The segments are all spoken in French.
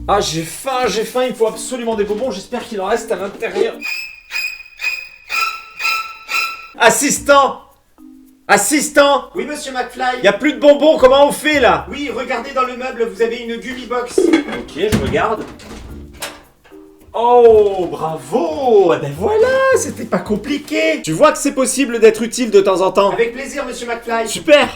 Ah, j'ai faim, il me faut absolument des bonbons, j'espère qu'il en reste à l'intérieur. Assistant! Assistant! Oui, monsieur McFly. Y a plus de bonbons, comment on fait là? Oui, regardez dans le meuble, vous avez une Gummy Box. Ok, je regarde. Oh, bravo! Eh ben voilà, c'était pas compliqué. Tu vois que c'est possible d'être utile de temps en temps. Avec plaisir, monsieur McFly. Super!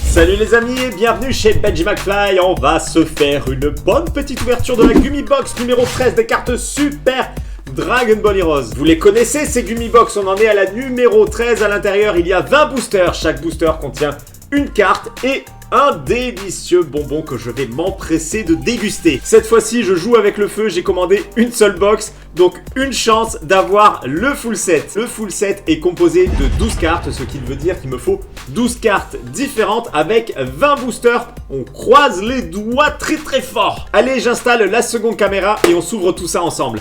Salut les amis et bienvenue chez Benji McFly. On va se faire une bonne petite ouverture de la Gummy Box numéro 13 des cartes Super Dragon Ball Heroes. Vous les connaissez ces Gummy Box, on en est à la numéro 13. À l'intérieur, il y a 20 boosters. Chaque booster contient une carte et un délicieux bonbon que je vais m'empresser de déguster. Cette fois-ci, je joue avec le feu, j'ai commandé une seule box, donc une chance d'avoir le full set. Le full set est composé de 12 cartes, ce qui veut dire qu'il me faut 12 cartes différentes avec 20 boosters. On croise les doigts très très fort. Allez, j'installe la seconde caméra et on s'ouvre tout ça ensemble.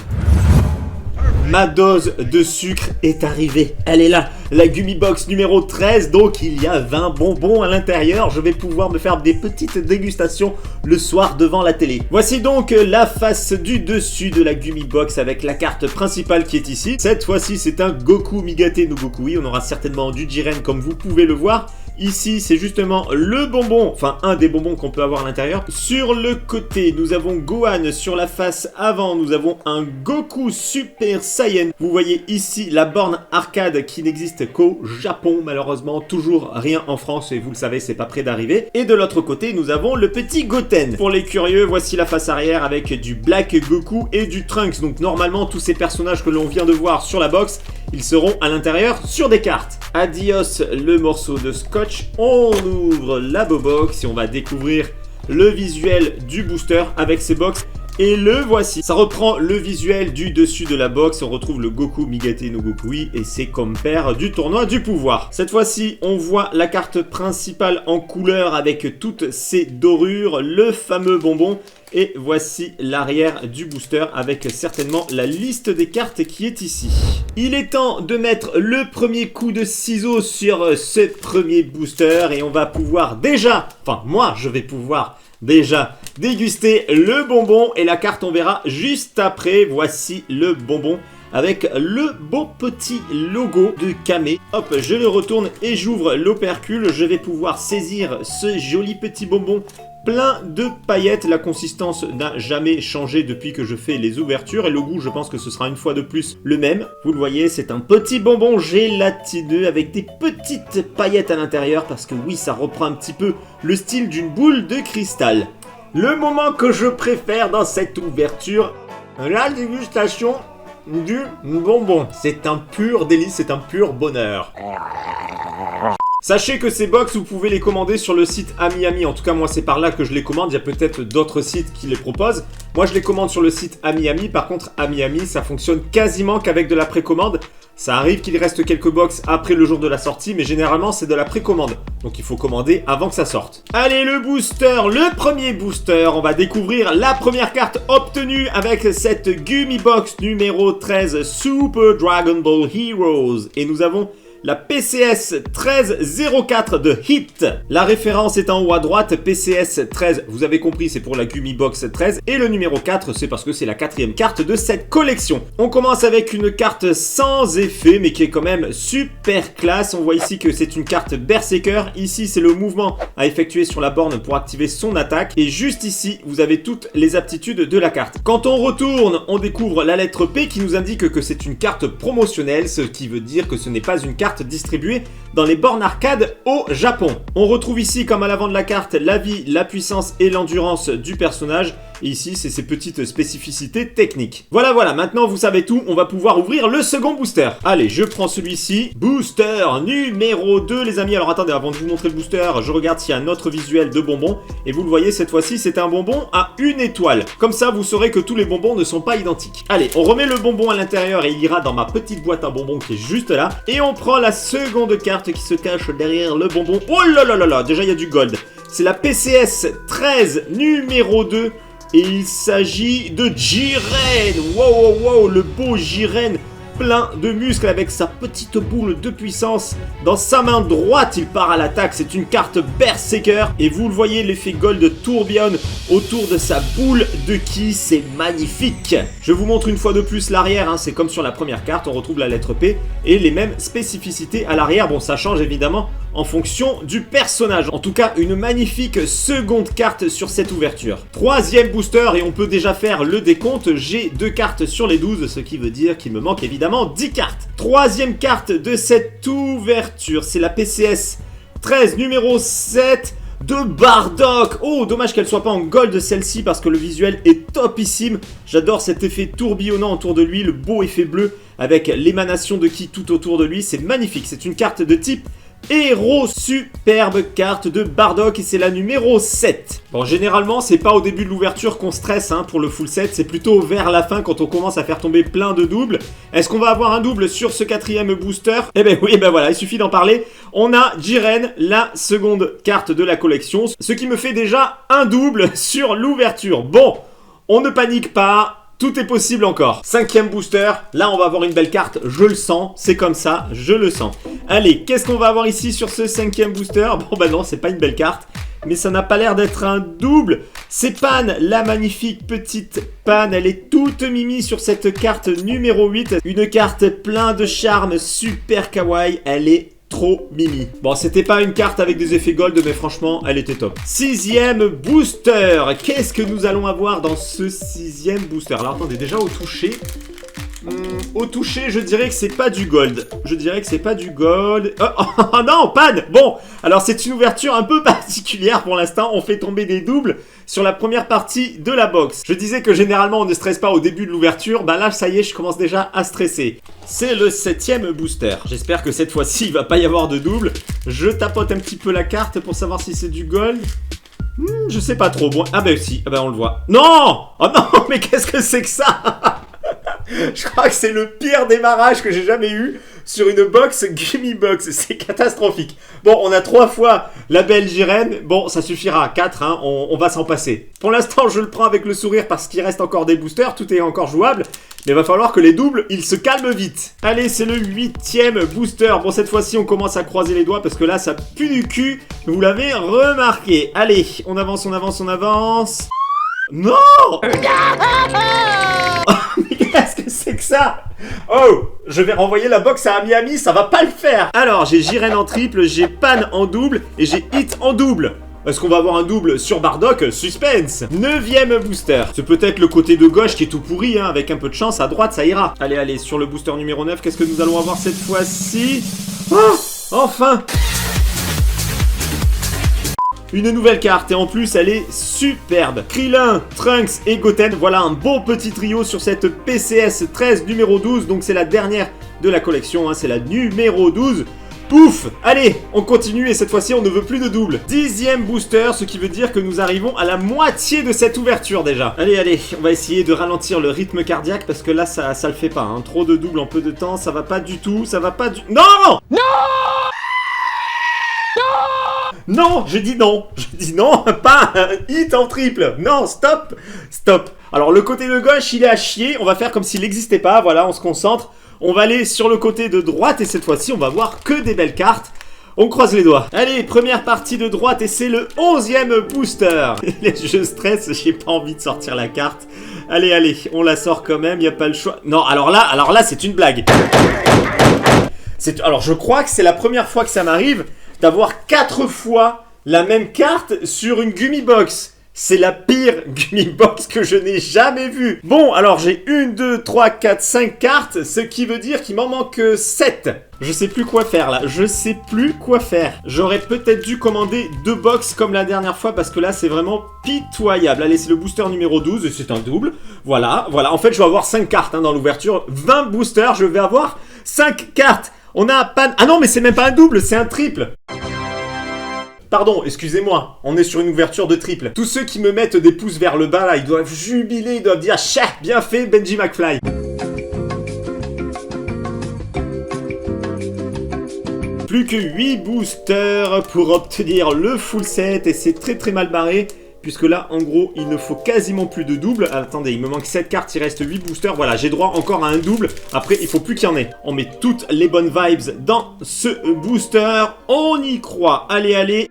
Ma dose de sucre est arrivée. Elle est là, la Gummy Box numéro 13. Donc il y a 20 bonbons à l'intérieur. Je vais pouvoir me faire des petites dégustations le soir devant la télé. Voici donc la face du dessus de la Gummy Box avec la carte principale qui est ici. Cette fois-ci, c'est un Goku Migate no Goku. Oui, on aura certainement du Jiren comme vous pouvez le voir. Ici, c'est justement le bonbon, enfin un des bonbons qu'on peut avoir à l'intérieur. Sur le côté, nous avons Gohan. Sur la face avant, nous avons un Goku Super Saiyan. Vous voyez ici la borne arcade qui n'existe qu'au Japon. Malheureusement, toujours rien en France et vous le savez, c'est pas près d'arriver. Et de l'autre côté, nous avons le petit Goten. Pour les curieux, voici la face arrière avec du Black Goku et du Trunks. Donc normalement, tous ces personnages que l'on vient de voir sur la box, ils seront à l'intérieur sur des cartes. Adios le morceau de scotch. On ouvre la box et on va découvrir le visuel du booster avec ses box. Et le voici. Ça reprend le visuel du dessus de la box. On retrouve le Goku Migate no Gokui et ses compères du tournoi du pouvoir. Cette fois-ci, on voit la carte principale en couleur avec toutes ses dorures, le fameux bonbon. Et voici l'arrière du booster avec certainement la liste des cartes qui est ici. Il est temps de mettre le premier coup de ciseau sur ce premier booster et on va pouvoir déjà, enfin moi je vais pouvoir déjà déguster le bonbon et la carte on verra juste après. Voici le bonbon avec le beau petit logo de Kame. Hop, je le retourne et j'ouvre l'opercule. Je vais pouvoir saisir ce joli petit bonbon plein de paillettes. La consistance n'a jamais changé depuis que je fais les ouvertures et le goût, je pense que ce sera une fois de plus le même. Vous le voyez, c'est un petit bonbon gélatineux avec des petites paillettes à l'intérieur parce que oui, ça reprend un petit peu le style d'une boule de cristal. Le moment que je préfère dans cette ouverture, la dégustation du bonbon. C'est un pur délice, c'est un pur bonheur. Sachez que ces box, vous pouvez les commander sur le site AmiAmi. En tout cas, moi, c'est par là que je les commande. Il y a peut-être d'autres sites qui les proposent. Moi, je les commande sur le site AmiAmi. Par contre, AmiAmi, ça fonctionne quasiment qu'avec de la précommande. Ça arrive qu'il reste quelques box après le jour de la sortie, mais généralement, c'est de la précommande. Donc, il faut commander avant que ça sorte. Allez, le booster, le premier booster. On va découvrir la première carte obtenue avec cette Gummy Box numéro 13 Super Dragon Ball Heroes. Et nous avons la PCS 1304 de Hit. La référence est en haut à droite, PCS 13, vous avez compris, c'est pour la Gummy Box 13. Et le numéro 4, c'est parce que c'est la quatrième carte de cette collection. On commence avec une carte sans effet, mais qui est quand même super classe. On voit ici que c'est une carte Berserker. Ici, c'est le mouvement à effectuer sur la borne pour activer son attaque. Et juste ici, vous avez toutes les aptitudes de la carte. Quand on retourne, on découvre la lettre P qui nous indique que c'est une carte promotionnelle, ce qui veut dire que ce n'est pas une carte distribuée dans les bornes arcade au Japon. On retrouve ici, comme à l'avant de la carte, la vie, la puissance et l'endurance du personnage. Et ici, c'est ses petites spécificités techniques. Voilà, maintenant vous savez tout, on va pouvoir ouvrir le second booster. Allez, je prends celui-ci. Booster numéro 2, les amis. Alors attendez, avant de vous montrer le booster, je regarde s'il y a un autre visuel de bonbon. Et vous le voyez, cette fois-ci, c'est un bonbon à une étoile. Comme ça, vous saurez que tous les bonbons ne sont pas identiques. Allez, on remet le bonbon à l'intérieur et il ira dans ma petite boîte à bonbons qui est juste là. Et on prend la seconde carte qui se cache derrière le bonbon. Oh là là là là, déjà il y a du gold. C'est la PCS 13 numéro 2. Et il s'agit de Jiren. Wow, le beau Jiren plein de muscles avec sa petite boule de puissance. Dans sa main droite, il part à l'attaque. C'est une carte Berserker. Et vous le voyez, l'effet gold tourbillonne autour de sa boule de ki. C'est magnifique. Je vous montre une fois de plus l'arrière. Hein. C'est comme sur la première carte. On retrouve la lettre P et les mêmes spécificités à l'arrière. Bon, ça change évidemment en fonction du personnage. En tout cas, une magnifique seconde carte sur cette ouverture. Troisième booster et on peut déjà faire le décompte. J'ai 2 cartes sur les 12, ce qui veut dire qu'il me manque évidemment 10 cartes. Troisième carte de cette ouverture, c'est la PCS 13 numéro 7 de Bardock. Oh, dommage qu'elle soit pas en gold celle-ci parce que le visuel est topissime. J'adore cet effet tourbillonnant autour de lui, le beau effet bleu avec l'émanation de ki tout autour de lui. C'est magnifique, c'est une carte de type héros, superbe carte de Bardock et c'est la numéro 7. Bon, généralement, c'est pas au début de l'ouverture qu'on stresse hein, pour le full set, c'est plutôt vers la fin quand on commence à faire tomber plein de doubles. Est-ce qu'on va avoir un double sur ce 4e booster? Eh ben oui, ben voilà, il suffit d'en parler. On a Jiren, la seconde carte de la collection, ce qui me fait déjà un double sur l'ouverture. Bon, on ne panique pas. Tout est possible encore. 5e booster, là on va avoir une belle carte, je le sens, c'est comme ça, je le sens. Allez, qu'est-ce qu'on va avoir ici sur ce 5e booster? Bon bah non, c'est pas une belle carte, mais ça n'a pas l'air d'être un double. C'est Pan, la magnifique petite Pan, elle est toute mimi sur cette carte numéro 8. Une carte plein de charme, super kawaii, elle est trop mimi. Bon, c'était pas une carte avec des effets gold, mais franchement, elle était top. 6e booster. Qu'est-ce que nous allons avoir dans ce 6e booster? Alors, attendez, déjà au toucher. Au toucher, je dirais que c'est pas du gold. Je dirais que c'est pas du gold. Oh non, Pan. Bon, alors c'est une ouverture un peu particulière pour l'instant. On fait tomber des doubles sur la première partie de la box. Je disais que généralement on ne stresse pas au début de l'ouverture. Bah là, ça y est, je commence déjà à stresser. C'est le 7e booster. J'espère que cette fois-ci, il va pas y avoir de double. Je tapote un petit peu la carte pour savoir si c'est du gold. Je sais pas trop. Bon, ah bah si, ah bah on le voit. Non! Oh non, mais qu'est-ce que c'est que ça? Je crois que c'est le pire démarrage que j'ai jamais eu sur une box Gummy Box. C'est catastrophique. Bon, on a 3 fois la belle Jiren. Bon, ça suffira. 4, hein, on va s'en passer. Pour l'instant, je le prends avec le sourire parce qu'il reste encore des boosters. Tout est encore jouable. Mais il va falloir que les doubles, ils se calment vite. Allez, c'est le 8e booster. Bon, cette fois-ci, on commence à croiser les doigts parce que là, ça pue du cul. Vous l'avez remarqué. Allez, on avance, on avance, on avance. Non! Mais qu'est-ce que c'est que ça? Oh, je vais renvoyer la box à Miami, ça va pas le faire. Alors, j'ai Jiren en triple, j'ai Pan en double et j'ai Hit en double. Est-ce qu'on va avoir un double sur Bardock? Suspense. 9e booster. C'est peut-être le côté de gauche qui est tout pourri, hein. Avec un peu de chance, à droite, ça ira. Allez, allez, sur le booster numéro 9, qu'est-ce que nous allons avoir cette fois-ci? Oh, enfin! Une nouvelle carte et en plus elle est superbe. Krillin, Trunks et Goten, voilà un bon petit trio sur cette PCS 13 numéro 12. Donc c'est la dernière de la collection, hein, c'est la numéro 12. Pouf! Allez, on continue et cette fois-ci on ne veut plus de double. 10e booster, ce qui veut dire que nous arrivons à la moitié de cette ouverture déjà. Allez, allez, on va essayer de ralentir le rythme cardiaque parce que là ça le fait pas. Hein. Trop de double en peu de temps, ça va pas du tout, ça va pas du... Non! Non! Non, je dis non, pas un hit en triple. Non, stop, stop. Alors le côté de gauche, il est à chier. On va faire comme s'il n'existait pas. Voilà, on se concentre. On va aller sur le côté de droite et cette fois-ci, on va voir que des belles cartes. On croise les doigts. Allez, première partie de droite et c'est le 11e booster. Je stresse, j'ai pas envie de sortir la carte. Allez, allez, on la sort quand même, il n'y a pas le choix. Non, alors là, c'est une blague. Alors je crois que c'est la première fois que ça m'arrive d'avoir 4 fois la même carte sur une Gummy Box. C'est la pire Gummy Box que je n'ai jamais vue. Bon, alors j'ai 1, 2, 3, 4, 5 cartes, ce qui veut dire qu'il m'en manque 7. Je sais plus quoi faire là, je sais plus quoi faire. J'aurais peut-être dû commander 2 box comme la dernière fois parce que là c'est vraiment pitoyable. Allez, c'est le booster numéro 12 et c'est un double. Voilà, voilà. En fait, je vais avoir 5 cartes hein, dans l'ouverture. 20 boosters, je vais avoir 5 cartes. On a Pan... Ah non, mais c'est même pas un double, c'est un triple. Pardon, excusez-moi, on est sur une ouverture de triple. Tous ceux qui me mettent des pouces vers le bas, là, ils doivent jubiler, ils doivent dire « Chah, bien fait, Benji McFly !» Plus que 8 boosters pour obtenir le full set et c'est très très mal barré. puisque là, en gros, il ne faut quasiment plus de double. Attendez, il me manque 7 cartes, il reste 8 boosters. Voilà, j'ai droit encore à un double. Après, il faut plus qu'il y en ait. On met toutes les bonnes vibes dans ce booster. On y croit. Allez, allez.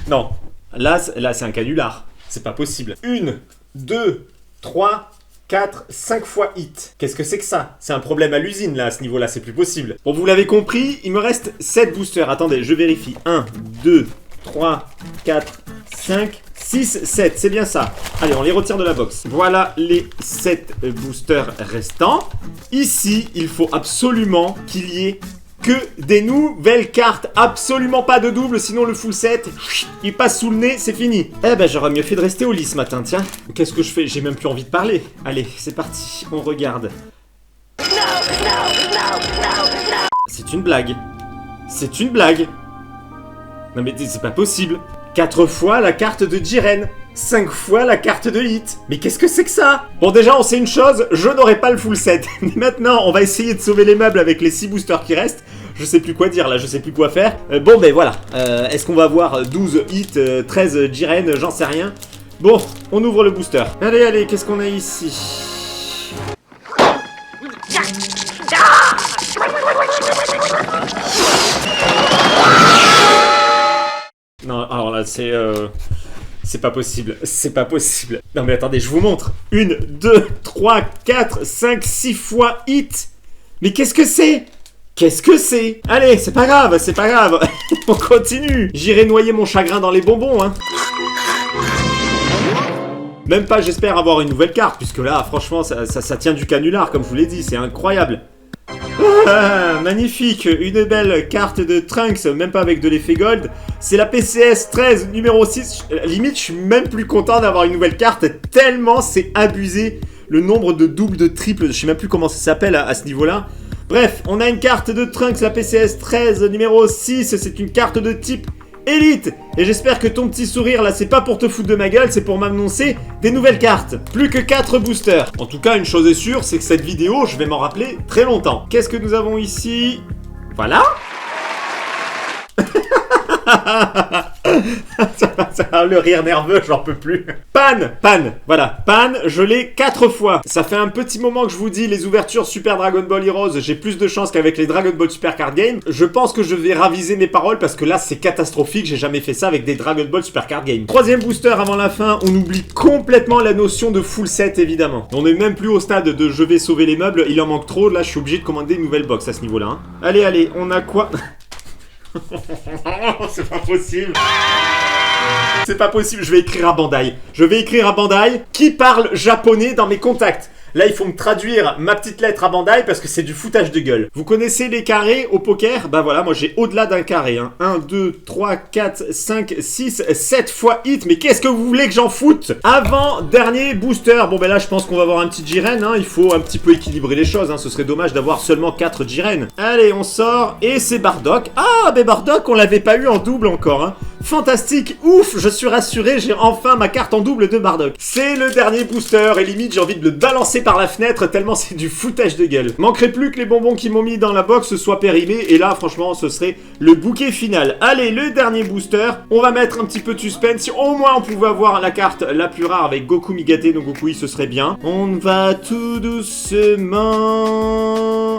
Non, là c'est un canular. C'est pas possible. 1, 2, 3, 4, 5 fois hit. Qu'est-ce que c'est que ça? C'est un problème à l'usine là, à ce niveau-là, c'est plus possible. Bon, vous l'avez compris, il me reste 7 boosters. Attendez, je vérifie. 1, 2, 3, 4, 5, 6, 7. C'est bien ça. Allez, on les retire de la box. Voilà les 7 boosters restants. Ici, il faut absolument qu'il y ait que des nouvelles cartes, absolument pas de double, sinon le full set, il passe sous le nez, c'est fini. Eh ben j'aurais mieux fait de rester au lit ce matin, tiens. Qu'est-ce que je fais? J'ai même plus envie de parler. Allez, c'est parti, on regarde. C'est une blague. C'est une blague. Non mais c'est pas possible. 4 fois la carte de Jiren. 5 fois la carte de hit. Mais qu'est-ce que c'est que ça? Bon, déjà, on sait une chose, je n'aurai pas le full set. Mais maintenant, on va essayer de sauver les meubles avec les 6 boosters qui restent. Je sais plus quoi dire, là, je sais plus quoi faire. Bon, ben voilà. Est-ce qu'on va avoir 12 hits, 13 Jiren? J'en sais rien. Bon, on ouvre le booster. Allez, allez, qu'est-ce qu'on a ici? Non, alors là, c'est pas possible, c'est pas possible. Non mais attendez, je vous montre. 1, 2, 3, 4, 5, 6 fois hit. Mais qu'est-ce que c'est? Qu'est-ce que c'est? Allez, c'est pas grave, c'est pas grave. On continue. J'irai noyer mon chagrin dans les bonbons, hein. Même pas, j'espère avoir une nouvelle carte, puisque là, franchement, ça tient du canular, comme je vous l'ai dit, c'est incroyable. Ah, magnifique, une belle carte de Trunks, même pas avec de l'effet gold. C'est la PCS 13 numéro 6. Limite, je suis même plus content d'avoir une nouvelle carte, tellement c'est abusé le nombre de doubles, de triples. Je sais même plus comment ça s'appelle à ce niveau-là. Bref, on a une carte de Trunks, la PCS 13 numéro 6. C'est une carte de type Élite. Et j'espère que ton petit sourire là, c'est pas pour te foutre de ma gueule, c'est pour m'annoncer des nouvelles cartes. Plus que 4 boosters. En tout cas, une chose est sûre, c'est que cette vidéo, je vais m'en rappeler très longtemps. Qu'est-ce que nous avons ici? Voilà. Le rire nerveux, j'en peux plus. Pan, voilà, Pan, je l'ai 4 fois. Ça fait un petit moment que je vous dis, les ouvertures Super Dragon Ball Heroes, j'ai plus de chance qu'avec les Dragon Ball Super Card Game. Je pense que je vais raviser mes paroles parce que là, c'est catastrophique. J'ai jamais fait ça avec des Dragon Ball Super Card Game. 3e booster avant la fin, on oublie complètement la notion de full set, évidemment. On n'est même plus au stade de je vais sauver les meubles, il en manque trop. Là, je suis obligé de commander une nouvelle box à ce niveau-là. Hein. Allez, allez, on a quoi? C'est pas possible. C'est pas possible, je vais écrire à Bandai. Je vais écrire à Bandai qui parle japonais dans mes contacts. Là, il faut me traduire ma petite lettre à Bandai parce que c'est du foutage de gueule. Vous connaissez les carrés au poker? Bah voilà, moi j'ai au-delà d'un carré. Hein. 1, 2, 3, 4, 5, 6, 7 fois hit. Mais qu'est-ce que vous voulez que j'en foute? Avant-dernier booster. Bon, ben là, je pense qu'on va avoir un petit Jiren. Hein. Il faut un petit peu équilibrer les choses. Hein. Ce serait dommage d'avoir seulement 4 Jiren. Allez, on sort. Et c'est Bardock. Ah, ben Bardock, on l'avait pas eu en double encore. Hein. Fantastique, ouf, je suis rassuré, j'ai enfin ma carte en double de Bardock. C'est le dernier booster et limite j'ai envie de le balancer par la fenêtre tellement c'est du foutage de gueule. Manquerait plus que les bonbons qu'ils m'ont mis dans la box soient périmés et là franchement ce serait le bouquet final. Allez, le dernier booster, on va mettre un petit peu de suspense. Si au moins on pouvait avoir la carte la plus rare avec Goku Migate no Gokui, ce serait bien. On va tout doucement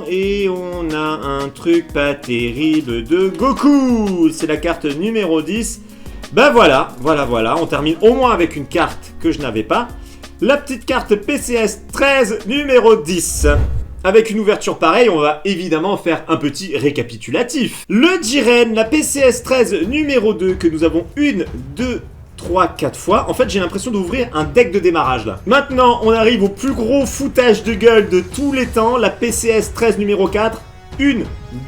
et on a un truc pas terrible de Goku. C'est la carte numéro 10. Ben voilà, on termine au moins avec une carte que je n'avais pas. La petite carte PCS 13 numéro 10. Avec une ouverture pareille, on va évidemment faire un petit récapitulatif. Le Jiren, la PCS 13 numéro 2 que nous avons 1, 2, 3, 4 fois. En fait, j'ai l'impression d'ouvrir un deck de démarrage là. Maintenant, on arrive au plus gros foutage de gueule de tous les temps. La PCS 13 numéro 4. 1,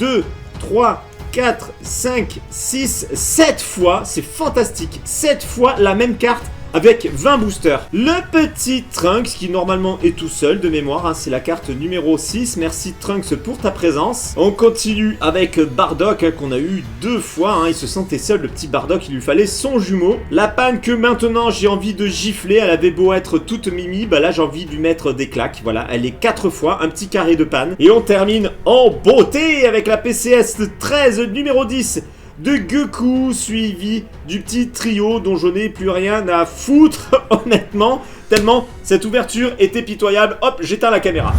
2, 3, 4, 5, 6, 7 fois, c'est fantastique, 7 fois la même carte avec 20 boosters. Le petit Trunks qui normalement est tout seul de mémoire, hein, c'est la carte numéro 6. Merci Trunks pour ta présence. On continue avec Bardock hein, qu'on a eu 2 fois, hein. Il se sentait seul le petit Bardock, il lui fallait son jumeau. La panne que maintenant j'ai envie de gifler, elle avait beau être toute mimi, bah là j'ai envie de lui mettre des claques. Voilà, elle est 4 fois, un petit carré de panne. Et on termine en beauté avec la PCS 13 numéro 10 de Goku, suivi du petit trio dont je n'ai plus rien à foutre, honnêtement, tellement cette ouverture était pitoyable. Hop, j'éteins la caméra.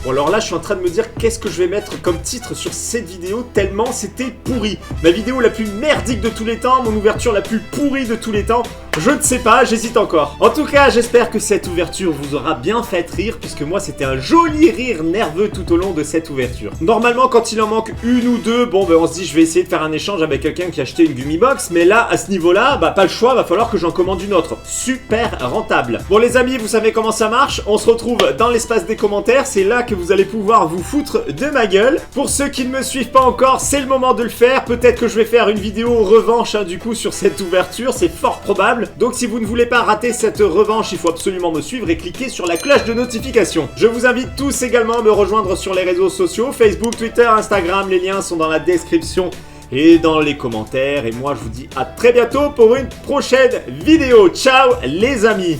Bon alors là je suis en train de me dire qu'est-ce que je vais mettre comme titre sur cette vidéo tellement c'était pourri. Ma vidéo la plus merdique de tous les temps, mon ouverture la plus pourrie de tous les temps, je ne sais pas, j'hésite encore. En tout cas j'espère que cette ouverture vous aura bien fait rire puisque moi c'était un joli rire nerveux tout au long de cette ouverture. Normalement quand il en manque une ou deux, bon ben on se dit je vais essayer de faire un échange avec quelqu'un qui a acheté une Gummy Box, mais là à ce niveau là, bah pas le choix, va falloir que j'en commande une autre. Super rentable. Bon les amis, vous savez comment ça marche, on se retrouve dans l'espace des commentaires, c'est là que vous allez pouvoir vous foutre de ma gueule. Pour ceux qui ne me suivent pas encore, c'est le moment de le faire. Peut-être que je vais faire une vidéo revanche hein, du coup sur cette ouverture, c'est fort probable. Donc si vous ne voulez pas rater cette revanche, il faut absolument me suivre et cliquer sur la cloche de notification. Je vous invite tous également à me rejoindre sur les réseaux sociaux, Facebook, Twitter, Instagram, les liens sont dans la description et dans les commentaires. Et moi je vous dis à très bientôt pour une prochaine vidéo. Ciao les amis!